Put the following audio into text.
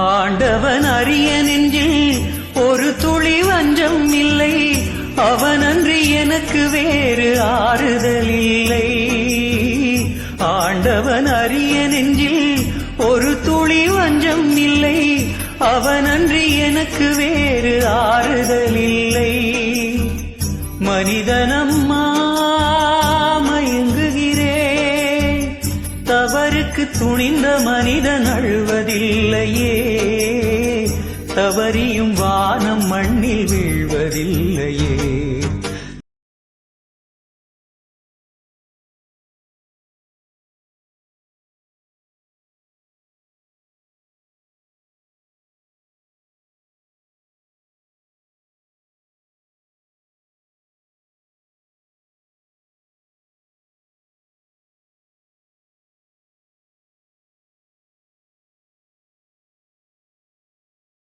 ஆண்டவன் அரிய நெஞ்சில் ஒரு துளி வஞ்சம் இல்லை, அவனன்றி எனக்கு வேறு ஆறுதல் இல்லை. ஆண்டவன் அரிய நெஞ்சில் ஒரு துளி வஞ்சம் இல்லை, அவனன்றி எனக்கு வேறு ஆறுதல் இல்லை. மனிதனம்மா மயங்குகிறேன், தவறுக்கு துணிந்த மனிதன் அழுவதில்லையே, தவறியும் வானம் மண்ணில் வீழ்வதில்லையே.